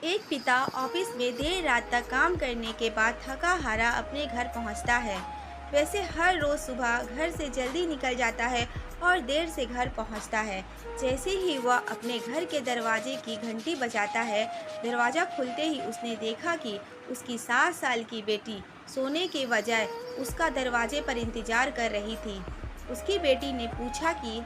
एक पिता ऑफिस में देर रात तक काम करने के बाद थका हारा अपने घर पहुंचता है। वैसे हर रोज सुबह घर से जल्दी निकल जाता है और देर से घर पहुंचता है। जैसे ही वह अपने घर के दरवाजे की घंटी बजाता है, दरवाज़ा खुलते ही उसने देखा कि उसकी 7 साल की बेटी सोने के बजाय उसका दरवाजे पर इंतजार कर रही थी। उसकी बेटी ने पूछा कि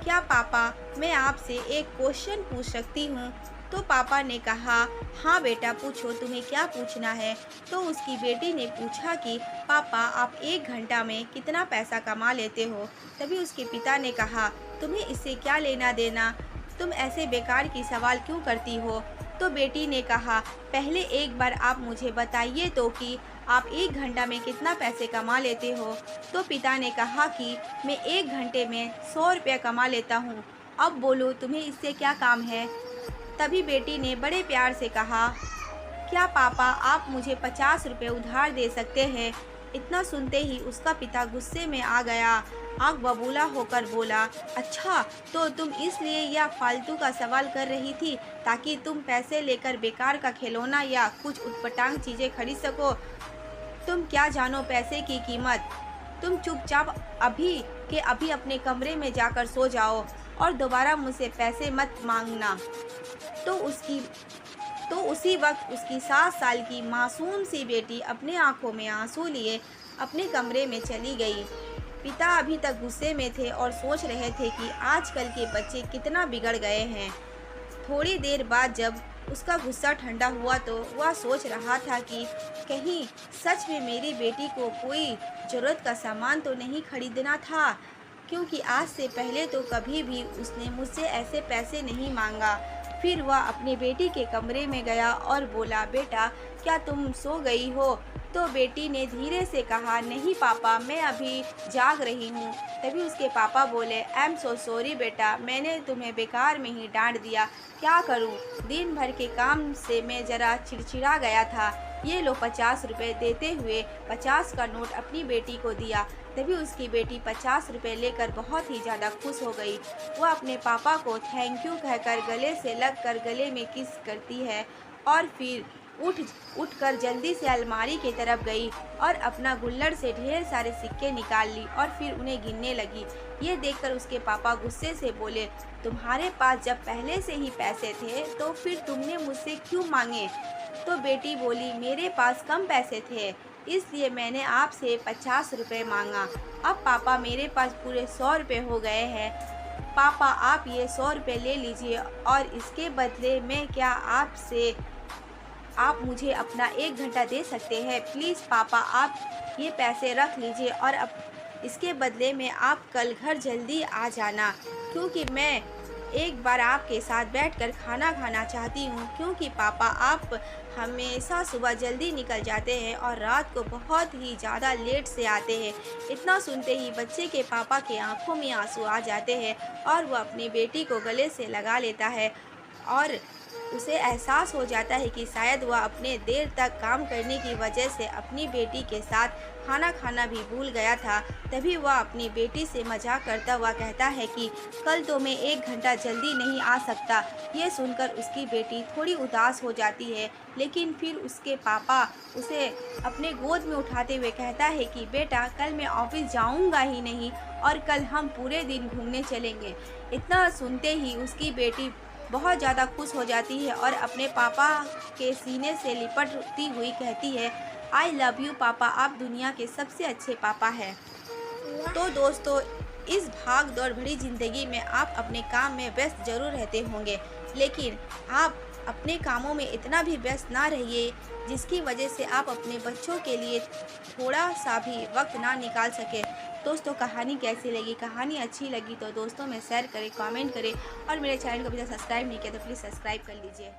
क्या पापा, मैं आपसे एक क्वेश्चन पूछ सकती हूँ? तो पापा ने कहा, हाँ बेटा पूछो, तुम्हें क्या पूछना है? तो उसकी बेटी ने पूछा कि पापा, आप 1 घंटा में कितना पैसा कमा लेते हो? तभी उसके पिता ने कहा, तुम्हें इससे क्या लेना देना? तुम ऐसे बेकार की सवाल क्यों करती हो? तो बेटी ने कहा, पहले एक बार आप मुझे बताइए तो कि आप 1 घंटा में कितना पैसे कमा लेते हो? तो पिता ने कहा कि मैं 1 घंटे में 100 रुपये कमा लेता हूँ। अब बोलो, तुम्हें इससे क्या काम है? तभी बेटी ने बड़े प्यार से कहा, क्या पापा आप मुझे 50 रुपये उधार दे सकते हैं? इतना सुनते ही उसका पिता गुस्से में आ गया। आग बबूला होकर बोला, अच्छा, तो तुम इसलिए यह फालतू का सवाल कर रही थी ताकि तुम पैसे लेकर बेकार का खिलौना या कुछ उटपटांग चीज़ें खरीद सको? तुम क्या जानो पैसे की कीमत? तुम चुपचाप अभी के अभी अपने कमरे में जाकर सो जाओ और दोबारा मुझसे पैसे मत मांगना। तो उसकी तो उसी वक्त उसकी 7 साल की मासूम सी बेटी अपने आंखों में आंसू लिए अपने कमरे में चली गई। पिता अभी तक गुस्से में थे और सोच रहे थे कि आजकल के बच्चे कितना बिगड़ गए हैं। थोड़ी देर बाद जब उसका गुस्सा ठंडा हुआ तो वह सोच रहा था कि कहीं सच में मेरी बेटी को कोई ज़रूरत का सामान तो नहीं खरीदना था, क्योंकि आज से पहले तो कभी भी उसने मुझसे ऐसे पैसे नहीं मांगा। फिर वह अपनी बेटी के कमरे में गया और बोला, बेटा क्या तुम सो गई हो? तो बेटी ने धीरे से कहा, नहीं पापा, मैं अभी जाग रही हूँ। तभी उसके पापा बोले, आई एम सो सॉरी बेटा, मैंने तुम्हें बेकार में ही डांट दिया। क्या करूँ, दिन भर के काम से मैं ज़रा चिड़चिड़ा गया था। ये लो 50 रुपये। देते हुए 50 का नोट अपनी बेटी को दिया। तभी उसकी बेटी 50 रुपये लेकर बहुत ही ज़्यादा खुश हो गई। वह अपने पापा को थैंक यू कहकर गले से लगकर गले में किस करती है और फिर उठकर जल्दी से अलमारी की तरफ गई और अपना गुल्लड़ से ढेर सारे सिक्के निकाल ली और फिर उन्हें गिनने लगी। ये देखकर उसके पापा गुस्से से बोले, तुम्हारे पास जब पहले से ही पैसे थे तो फिर तुमने मुझसे क्यों मांगे? तो बेटी बोली, मेरे पास कम पैसे थे, इसलिए मैंने आपसे 50 रुपये मांगा। अब पापा मेरे पास पूरे 100 रुपये हो गए हैं। पापा आप ये 100 रुपये ले लीजिए और इसके बदले में क्या आप मुझे अपना 1 घंटा दे सकते हैं? प्लीज़ पापा आप ये पैसे रख लीजिए और अब इसके बदले में आप कल घर जल्दी आ जाना, क्योंकि मैं एक बार आपके साथ बैठकर खाना खाना चाहती हूँ। क्योंकि पापा आप हमेशा सुबह जल्दी निकल जाते हैं और रात को बहुत ही ज़्यादा लेट से आते हैं। इतना सुनते ही बच्चे के पापा के आंखों में आंसू आ जाते हैं और वह अपनी बेटी को गले से लगा लेता है और उसे एहसास हो जाता है कि शायद वह अपने देर तक काम करने की वजह से अपनी बेटी के साथ खाना खाना भी भूल गया था। तभी वह अपनी बेटी से मजाक करता हुआ कहता है कि कल तो मैं 1 घंटा जल्दी नहीं आ सकता। ये सुनकर उसकी बेटी थोड़ी उदास हो जाती है, लेकिन फिर उसके पापा उसे अपने गोद में उठाते हुए कहता है कि बेटा कल मैं ऑफिस जाऊंगा ही नहीं और कल हम पूरे दिन घूमने चलेंगे। इतना सुनते ही उसकी बेटी बहुत ज़्यादा खुश हो जाती है और अपने पापा के सीने से लिपटती हुई कहती है, आई लव यू पापा, आप दुनिया के सबसे अच्छे पापा हैं। तो दोस्तों, इस भाग दौड़ भरी ज़िंदगी में आप अपने काम में व्यस्त ज़रूर रहते होंगे, लेकिन आप अपने कामों में इतना भी व्यस्त ना रहिए जिसकी वजह से आप अपने बच्चों के लिए थोड़ा सा भी वक्त ना निकाल सकें। दोस्तों, कहानी कैसी लगी? कहानी अच्छी लगी तो दोस्तों में शेयर करें, कमेंट करें और मेरे चैनल को अभी तक सब्सक्राइब नहीं किया तो प्लीज़ सब्सक्राइब कर लीजिए।